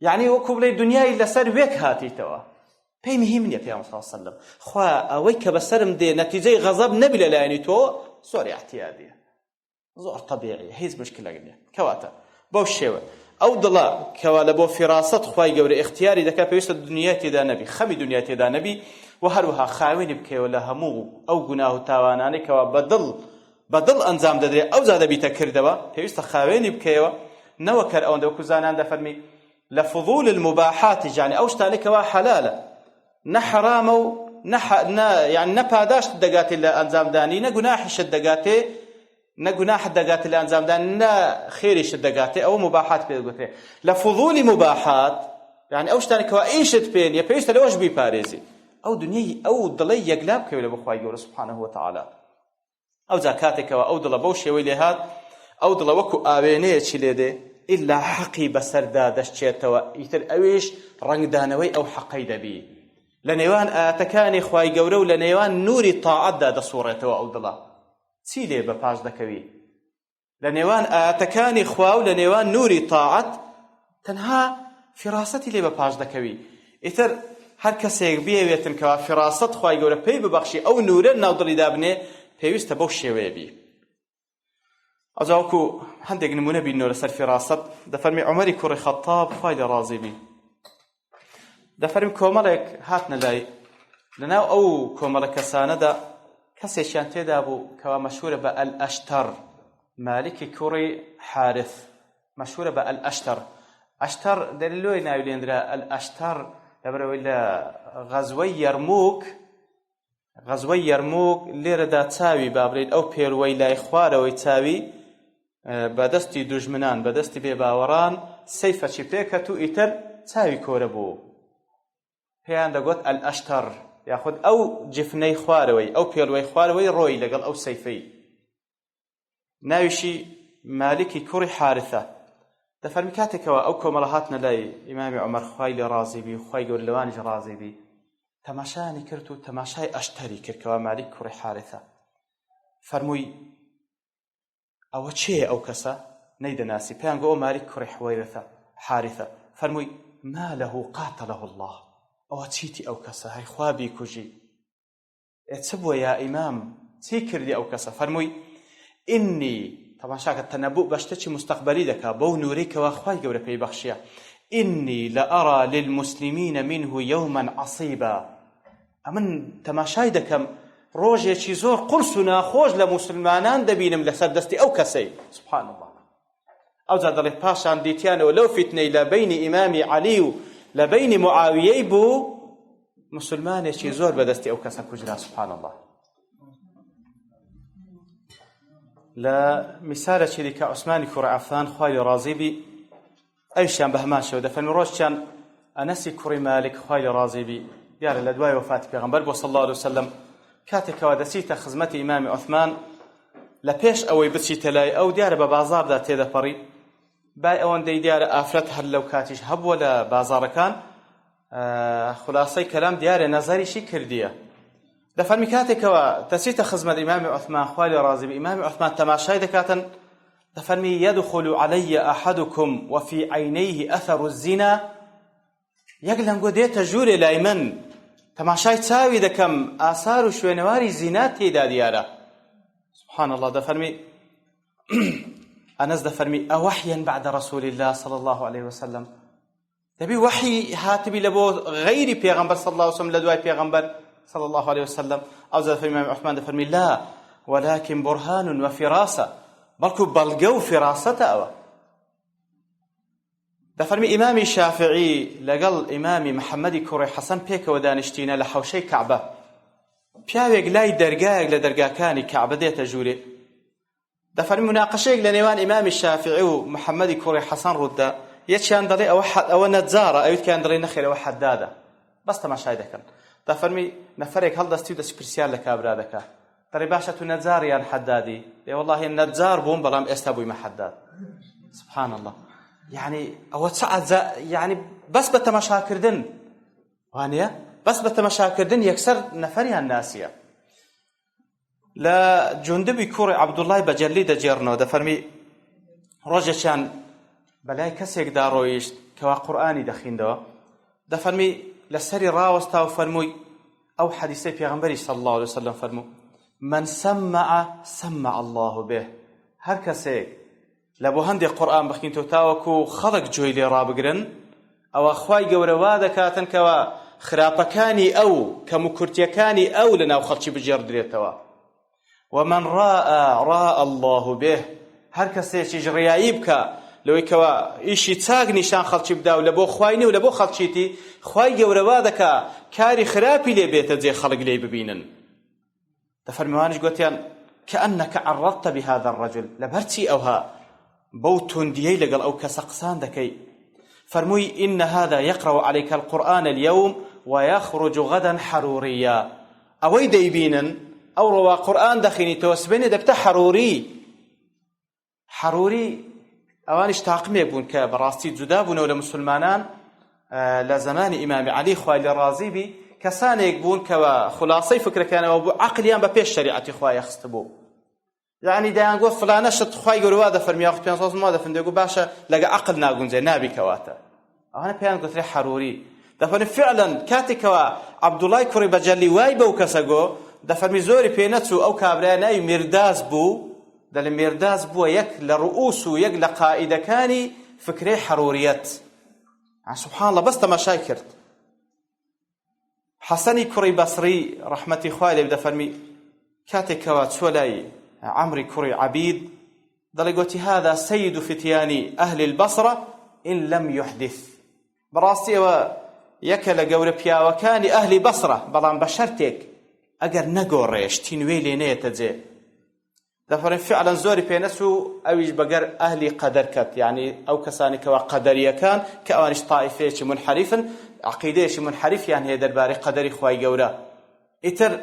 یعنی وەکو بڵێ دنیای لەسەر وێک هاتیتەوە، پێی مهم نییە پێغەمبەر صلی الله علیه وسلم خوا ئەوەی کە بەسەرم دێ نەتیجەی غەزەب نەبی لەلایەنی تۆ زۆر احتیادیە، زۆر طبیعیە، هیچ مشکلەک نییە. کەواتە بەو شێوە ئەو دڵە کەوا لە بۆ فیراست خوای گەورە اختیاری دەکات پێویستە دنیای تێدا نەبی، خەمی دنیای تێدا نەبی، و هەروەها خاوێنی بکەوە لە هەموو ئەو گوناه و تاوانانەی کەوا بەدڵ ئەنجام دەدرێت ئەو زادە بیتە کردەوە، پێویستە خاوێنی بکەوە نەوەکەر ئەوەندە وەکو زانان دەفەرمی لە فضول المباحات، یعنی ئەو شتانەی کەوا حەلالە نە حرامە و یعنی نە پاداشت دەگاتێت لە ئەنجامدانی، نە گوناحیشت دەگاتێت، نە گوناحت دەگاتێت لە ئەنجامدانی، نە خێریشت دەگاتێت، ئەوە مباحات پێ دەگوترێت. لە فضولی مباحات یعنی ئەو شتانێک کەوا ئیشت پێ نییە پێویستە لەوەش بیپارێزی، ئەو دنیای ئەو دڵەی یەکلا بکەوێت لە بۆ خوای گەورە سوبحانەه وتەعالا. ئەو جا کاتێکەوە ئەو دڵە بەو شێوەی لێ هات، ئەو دڵە وەکو ئاوێنەیەکی لێ دێ ئیلا حەقی بەسەردا دەشتێتەوە، ئیتر ئەویش ڕەنگدانەوەی ئەو حەقەی دەبی لە نێوان ئاەتەکانی خوای گەورە و لە نێوان نوری تاعەتدا دەسوڕێتەوە. ئەو دڵە چی لێ بەپاش دەکەوی؟ لە نێوان ئاەتەکانی خوا و لە نێوان نوری تاعەت تەنها فیراسەتی لێ بەپاش دەکەوی. ئیتر هەر کەسێک بێوێتن کەوا فیراست خوای گەورە پێی ببەخشی ئەو نورە ناو دڵیدا بنێ، پێویستە بەو شێوەیە بی. ئەجاوەکو هەندێک نمونە بینەوە لەسەر فیراست. دەفەرمی عومەری کوڕی خەتاب خوای لێ ڕازی بی، دەفەرمی کۆمەڵێک هاتنە لای، لەناو ئەو کۆمەڵە کەسانەدا کەسێکیان تێدا بوو کەوا مەشهورە بە ئەلئەشتەر، مالکی کوڕی حارث، مەشهورە بە ئەلئەشتەر. ئەشتەر دەلیلۆی ناوی لێنرا ئەلئەشتەر لەبەرەوەی لە غەزوەی یەرموک لێرەدا چاوی بابرێت ئەو پێروەی لای خوارەوەی چاوی بەدەستی دوژمنان، بەدەستی بێباوەڕان سەیفەچی پێکەت و ئیتر چاوی کۆرە بوو، پێیان دەگوت ئەلئەشتەر، یاخود ئەو جفنەی خوارەوەی، ئەو پێروەی خوارەوەی ڕۆی لەگەڵ ئەو سەیفەی. ناویشی مالکی کوڕی حارثە. دەفەرمی کاتێکەوە ئەو کۆمەڵە هاتنە لای ئیمامی عومەر خوای لێ ڕازی بی، خوای گەورە لەوانیش ڕازی بی، تەماشایانی کرد و تەماشای ئەشتەری کرد کەوا مالک کوڕی حارثە. فەرمووی ئەوە چێە ئەو کەسە؟ نەیدەناسی، پێیان گوت ئەو مالک کوڕی حارثە. فەرمووی ما له قاتله الله، ئەوە چیتی ئەو کەسە؟ هەی خوا بیکوژی. چ بووە یا ئیمام، چی کردی ئەو کەسە؟ فەرمووی ئینی، تەماشاکە تەنەبوء بە شتێکی مستەقبەلی دەکا بەو نورەی کەوا خوای گەورە پێی بەخشیە. إني لأرى للمسلمين منه يوما عصيبا، ئەمن تەماشای دەکەم ڕۆژێکی زۆر قورس و ناخۆش لە موسڵمانان دەبینم لەسەر دەستی ئەو کەسەی. سبحان الله. ئەو جا دەڵێ پاشان دیتیانەوە لەو فیتنەی لە بینی ئیمامی عەلی و لە بینی معاویەی بوو، مسلمانێکی زۆر بەدەستی ئەو کەسە کوژرا. سبحان الله. لە میسالێکی دیکە عوسمانی کوڕی عەفان خوای لێ ڕازی بی، ئەویشیان بە هەمان شێوە دەفەرمی ڕۆژیان ئەنەسی کوڕی مالک خوای لێ ڕازی بی، دیارە لە دوای وەفاتی پێغەمبەر بۆ صلی الله علیه وسلم، کاتێکەوە دەچیتە خزمەتی ئیمامی عوسمان، لە پێش ئەوەی بچیتە لای ئەو دیارە بە بازاردا تێدەپەڕی، بای ئەوەندەی دیارە ئافرەت هەر لەو کاتیش هەبووە لە بازاڕەکان، خولاسەی کەلام دیارە نەزەریشی کردیە. دەفەرمی کاتێکەوە دەچیتە خزمەت ئیمامی عوسمان خوای لێ ڕازی بی، ئیمامی عوسمان تەماشای دەکاتن، دەفەرمی يدخل علي أحدكم وفي عينيه أثر الزنا، یەک لەنگۆ دێتە ژوورێ لای من، تەماشای چاوی دەکەم ئاسار و شوێنەواری زینا تێدا دیارە. سبحان الله. دەفەرمی ئەنەس دەفەرمی ئەوحیا بعد رسول الله صلى الله عليه وسلم، دەبی وحی هاتبی لە بۆ غەیری پێغەمبەر صلى الله عليه وسلم، لە دوای پێغەمبەر صلى الله عليه وسلم. ئەو زە دەفەرمی ئیمام عوسمان دەفەرمی لا ولكن برهان وفراسة، بەڵکو بەڵگە و فراستە ئەوە. دەفەرمی ئیمامی شافعی لەگەڵ ئیمامی محەممەدی کوڕی حەسەن پێکەوە دانیشتینە لە حەوشەی کەعبە، پیاوێک لای دەرگایەک لە دەرگاکانی کەعبە دێتە ژوورێ. دەفەرمی مناقەشەیەک لە نێوان ئیمامی شافعی و محەممەدی کوڕی حەسەن ڕوودا، یەکیان دەڵێ ئەوە نەجارە، ئەویتیان دەڵێ نەخێر ئەوە حەدادە، بەس تەماشای دەکەن. دەفەرمی نەفەرێک هەڵدەستی و دەست پرسیار لە کابرا دەکات، دەڵێ باشە تو نەجاریان حەدادی لێ وەڵڵاهی نەجار بووم بەڵام ئێستا بوویمە حەداد. سبحان الله. یعنی ئەوە چ یعنی بەس بە تەماشاکردن وانەیە بەس بە تەماشاکردن یەکسەر نەفەریان ناسیە. لە جوندبی کوڕی عەبدوڵڵای بەجەلی دەجێڕنەوە دەفەرمی ڕۆژێکیان بەلای کەسێکدا ڕۆیشت کەوا قورئانی دەخوێندەوە دەفەرمی لەسەری ڕاوەستا و فەرمووی ئەو حەدیسەی پێغەمبەری صلی الله عليه وسلم فەرموو من سمع الله به. هەر کەسێک لە بۆ هەندێک قورئان بخوێنێتەوە تاوەکو خەڵک جۆی لێ ڕابگرن ئەوە خوای گەورە وا دەکاتن کەوا خراپەکانی ئەو کەم و کورتیەکانی ئەو لەناو خەڵکی بجێڕدرێتەوە. ومن راء الله به. هەر کەسێکیش ڕیایی بکە لەوەی کەوا ئیشی چاک نیشان خەڵکی بدا و لە بۆ خوای نی و لە بۆ خەڵکیتی خوای گەورە وا دەکا کاری خراپی لێ بێتە جێ خەڵک لێی ببینن. دەفەرمیوانش گوتیان كأنك عرضت بهذا الرجل لبرتي أوها بوتنديي لقل أو كسقسان دكي فرموي إن هذا يقرأ عليك القرآن اليوم ويخرج غدا حروريا أوي ديبينا أو روا قرآن دخيني توسبيني دبتا حروري أوانش تاقمي يبون كبراستي جدابون ولا مسلمانان لزمان إمام علي خوالي رازي بي كسانه يكبون كوا خلاصي فكرة كان عقليان ببيش شريعة خوايا خستبو يعني دایان گفت فلانه شت خوای گەورە دەفەرمی یاخود پێیان ساز ما دەفەرمی دەگو باشە لەگە عقل ناگونجێ نابی کەواتە ئەوانە پێیان گوترێ حەروری دەفەرمی فعلا کاتێکەوە عەبدوڵای کوڕی بەجەلی وای بەو کەسە گۆ دەفەرمی زۆری پێ نەچوو ئەو کابرایە ناوی میرداز بوو دەڵێ میرداز بووە یەک لە ڕؤوس و یەک لە قائیدەکانی فکرەی حەروریەت. سبحان الله بەس تەماشای کرد. حەسەنی کوڕی بەسری ڕەحمەتی خوای لێ دەفەرمی کاتێکەوە چووە لای عمري كري عبيد ضلقوتي هذا سيد فتيان أهل البصرة إن لم يحدث براستي يكل قول بيا وكان أهل بصرة بلان بشرتك أجر نقوريش تنويلي نيتزي دفر فعلا زوري بينسو أويج بقر أهل قدر كت يعني أو كسانك وقدرية كان كأوانش طائفيش منحرفا عقيديش منحرف يعني هي درباري قدري خواي قولا إتر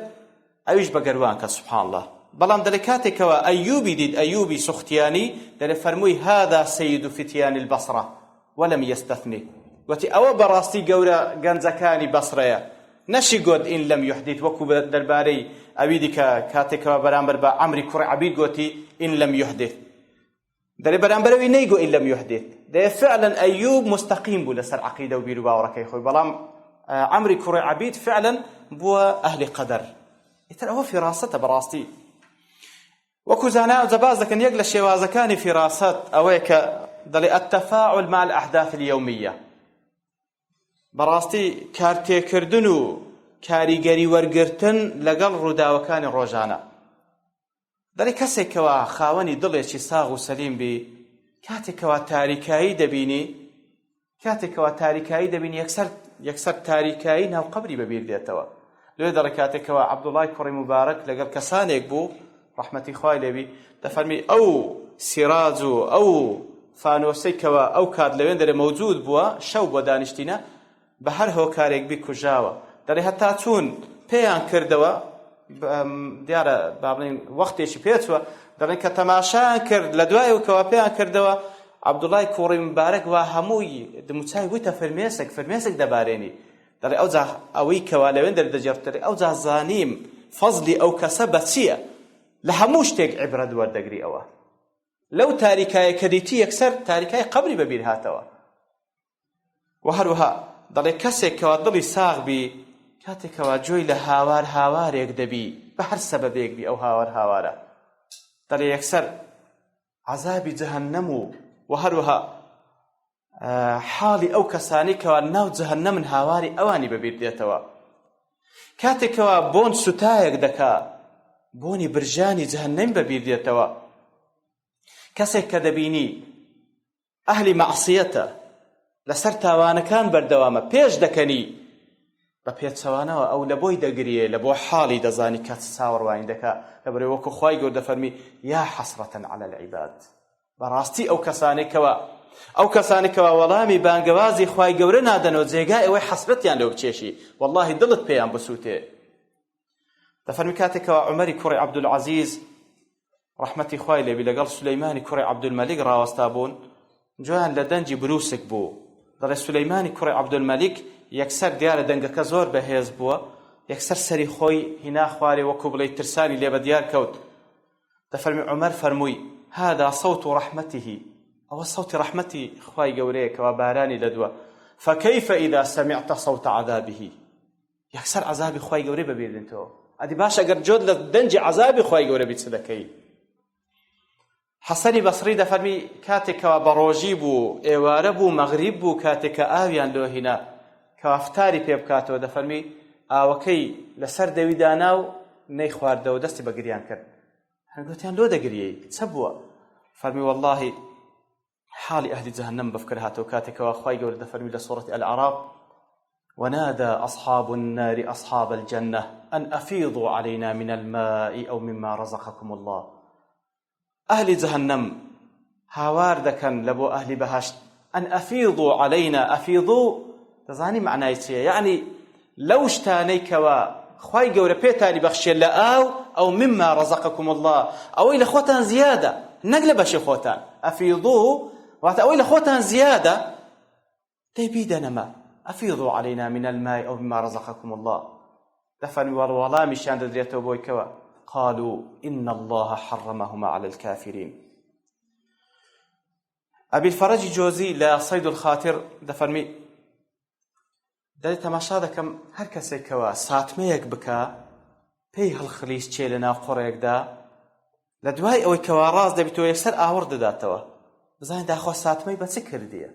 أويج بقروانك سبحان الله بلان دلكاتك وأيوبي ديد أيوبي سختياني دل فرموي هذا سيد فتيان البصرة ولم يستثني وتي أو براستي قورا غنزكاني بصرية نشي قد إن لم يحدث وكو درباري أبيدك كاتك وبرامبر با عمري كري عبيد قوتي إن لم يحدث دل برامبروي نيقو إن لم يحدث دل فعلا أيوب مستقيم بو لسر عقيدة وبيروا وركي خوي بلام عمري كري عبيد فعلا بو أهل قدر يتر هو في راسته براستي وكو زانا زباز لكن يقل الشوازكاني في راسات أويك دلي التفاعل مع الأحداث اليومية براستي كارتي كردنو كاريگري ورگرتن لقل رداوكاني روجانا دلي كسي كوا خاوني دلي چي ساغ و سليم بي كاتي كوا تاريكاي دبيني كاتي كوا تاريكاي دبيني يكسر تاريكاي ناو قبري ببير ديتوا لو دلي كاتي كوا عبد الله كوري مبارك لقل كسانيك بو رحمتي خوای لێبی دەفەرمی ئەو سیراج و ئەو فانۆسەیکەوە ئەو کات لەوێن دەرێ مەوجود بووە شەو بۆ دانیشتینە بە هەر هۆکارێک بی کوژاوە دەڵێ هەتا چوون پێیان کردەوە دیارە با بڵێن وەختێکی پێچووە دەڵێن کە تەماشایان کرد لە دوایەوەکەوە پێیان کردەوە عەبدوڵای کوڕی مبارەک وا هەمووی دموچای وتە فەرمێسک دەبارێنی دەڵێ ئەوجا ئەوەی کەوا لەوێن دەردەجێڕتەڕێ ئەوجا زانیم فەزلی ئەو کەسە بە چییە لهموش تێک عبرەت وەردەگری ئەوە لەو تاریکایە کە دیتی یەکسەر تاریکای قبری بەبیر هاتەوە و هەروەها دەڵێ کەسێک کەوا دڵی ساغ بی کاتێکەوە جۆی لە هاوارێک دەبی بە هەر سەبەبێک بی ئەو هاوارە دەڵێ یەکسەر عەزابی جەهەنەم و هەروەها حاڵی ئەو کەسانی کەوا ناو جەهەنەمن هاواری ئەوانی بەبیر دێتەوە کاتێکەوە بۆن سوتایەک دەکا بۆنی برژانی جەهەنەم بەبیر دێتەوە کەسێک کە دەبینی ئەهلی مەعسیەتە لەسەر تاوانەکان بەردەوامە پێش دەکەنی بە پێچەوانەوە ئەو لە بۆی دەگریێ لە بۆ حاڵی دەزانی کات ساوەڕوانی دەکا لەبەرەوەی وەکو خوای گەورە دەفەرمی یا حەسرەتەن عەلە العیباد بەڕاستی ئەو کەسانێکەوە وەڵامی بانگەوازی خوای گەورە نادەنەوە جێگای ئەوەی حەسرەتیان لەو بچێشی وەڵڵاهی دڵت پێیان بسووتێ دەفەرمی کاتێکەوە عومەری کوڕی عەبدولعەزیز ڕەحمەتی خوای لێبی لەگەڵ سولەیمانی کوڕی عەبدولمەلیک ڕاوەستا بوون، جویان لە دەنجی بروسک بوو. دەڵێ سولەیمانی کوڕی عەبدولمەلیک یەکسەر دیارە دەنگەکە زۆر بەهێز بووە، یەکسەر سەری خۆی هینا خوارێ وەکو بڵێ ترسانی لێ بە دیار کەوت. دەفەرمی عومەر فەرمووی هذا صوت رحمته، ئەوە صوتی ڕەحمەتی خوای گەورەیەکەوە بارانی لەدووە. فكيف إذا سمعت صوت عذابه، یەکسەر عەذابی خوای گەورەی بەبیردێنەوە. ئەدی باش ئەگەر جۆت لە دەنجی عەذابی خوای گەورە بیت چ دەکەی؟ حەسەنی بەسڕی دەفەرمی کاتێکەوە بە ڕۆژی بوو، ئێوارە بوو، مەغریب بوو، کاتێکە ئاویان لۆ هینا کەوا فتاری پێ بکاتەوە، دەفەرمی ئاوەکەی لەسەر دەوی دانا و نەی خواردەوە دەستی بە گریان کرد. هەنگوتیان لۆ دەگریەی چە بووە؟ فەرمی واللهی حاڵی ئەهلی جەهەنەم بەفکر هاتەوە کاتێکەوە خوای گەورە دەفەرمی لە سوورەتی الأعراف ونادى أصحاب النار أصحاب الجنة أن أفيضوا علينا من الماء أو مما رزقكم الله. أهل جهنم هاوار دكن لبو أهل بهشت أن أفيضوا علينا. أفيضوا تزاني معناه يعني لو اشتانيك وخواي قورة بيتاني بخشي لآو أو مما رزقكم الله، أو إلى خوتان زيادة نقل بشي خوتان أفيضوا أو إلى خوتان زيادة تيبيدنا ما أفيضوا علينا من الماء أو مما رزقكم الله. دفن والله مشان دريته بويكوا قالوا إن الله حرمهما على الكافرين. أبي الفرج جوزي لا صيد الخاطر دفرمي دەڵێ تەماشا دەکەم هەر کەسێکەوە ساتمەیەک بکە پێی هەڵخلیس چێ لە ناو قوڕێکدا، لە دوای ئەوەی کەوا ڕاست دەبێتەوە یەکسەر ئاوەڕ دەداتەوە بزانین داخوا ساتمەی بە چ کردیە،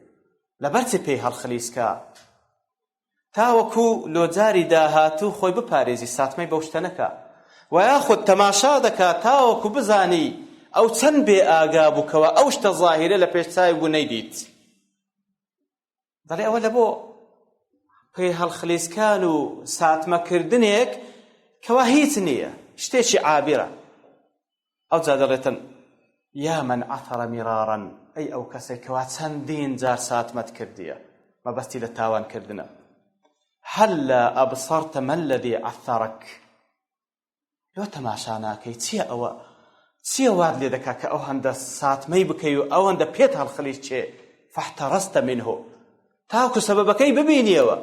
لەبەر چ پێی هەڵخلیسکە، تاوەکو لۆجاری داهاتوو خۆی بپارێزی ساتمەی بەو شتە نەکا، و یاخود تەماشا دەکات تاوەکو بزانی ئەو چەند بێ ئاگا بووکەوە ئەو شتە زاهیرە لە پێش چاوی بوو نەیدیت. دەڵێ ئەوە لە بۆ پێی هەڵخلیسکان و ساتمەکردنێک کەوا هیچ نییە، شتێکی عابرە. ئەو جا دەڵێتن یا من عەثەڕ میرارا، ئەی ئەو کەسێکەوە چەندین جار ساتمەت کردیە مەبەستی لە تاوانکردنە، هەلە ئەبسەرتە مە الەذی عەثەڕەک، لۆ تەماشا ناکەی چییە ئەوە، چییە وات لێ دەکا کە ئەو هەندە ساتمەی بکەی و ئەوەندە پێت هەڵخلیس چێ، فاحتەڕەستە منه، تاوەکو سەبەبەکەی ببینیەوە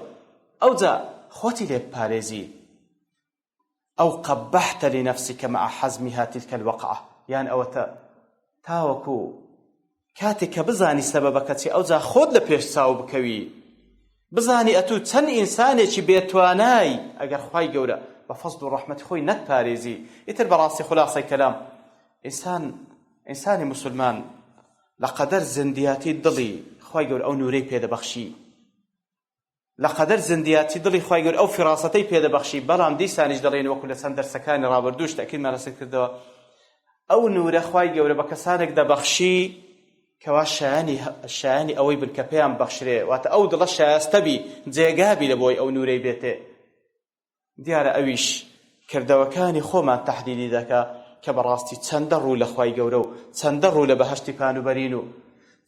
ئەو جا خۆتی لێ بپارێزی. ئەو قەبەحتە لنەفسیکە مع حەزمیها تلکە الوەقعە، یان ئەوەتە تاوەکو کاتێک کە بزانی سەبەبەکە چی ئەو جا خۆت لە پێش چاو بکەوی، بزانی ئەتوو چەند ئینسانێکی بێتوانای ئەگەر خوای گەورە بە فەزڵ و ڕەحمەتی خۆی نەتپارێزی. ئیتر بەڕاستی خولاسەی کەلام ئینسانی موسڵمان لەقەدەر زندیاتی دڵی خوای گەورە ئەو نورەی پێدەبەخشی، لەقەدەر زندیاتی دڵی خوای گەورە ئەو فیڕاسەتەی پێدەبەخشی، بەڵام دیسانیش دەڵێن وەکو لە چەند دەرسەکانی ڕابردووش تەکیدمان لەسەر کردەوە، ئەو نورە خوای گەورە بە کەسانێک دەبەخشی کەوا شایانی ئەوەی بن کە پێیان بەخشرێ، واتە ئەو دڵە شایستەبی جێگابی لە بۆی ئەو نورەی بێتێ. دیارە ئەویش کردەوەکانی خۆمان تەحلیلی دەکا کە بەڕاستی چەندە ڕوو لە خوای گەورە و چەندە ڕوو لە بەهەشتی پانوبەرین و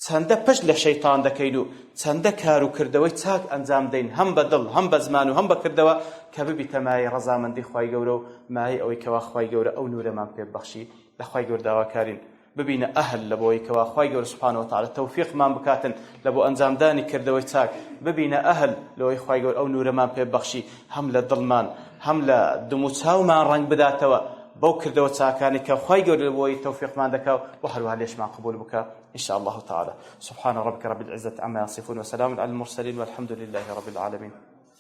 چەندە پشت لە شەیتان دەکەین و چەندە کار و کردەوەی چاک ئەنجام دەین، هەم بە دڵ هەم بە زمان و هەم بە کردەوە، کە ببیتە مای ڕەزامەندی خوای گەورە و مای ئەوەی کەوا خوای گەورە ئەو نورەمان پێ بەخشی. لە خوای گەورە داواکارین ببینە ئەهل لە بۆی کەوا خوای گەورە سوبحانەهو وتەعالە تەوفیقمان بکاتن لە بۆ ئەنجامدانی کردەوەی چاک، ببینە ئەهل لەوەی خوای گەورە ئەو نورەمان پێ بەخشی، هەم لە دڵمان هەم لە دم و چاومان ڕەنگ بداتەوە بەو کردەوە چاکانی کە خوای گەورە لە بۆی تەوفیقمان دەکا و هەروەها لێشمان قبول بکە إن شاء الله تعالى. سبحان ربك رب العزة عما يصفون وسلام على المرسلين والحمد لله رب العالمين.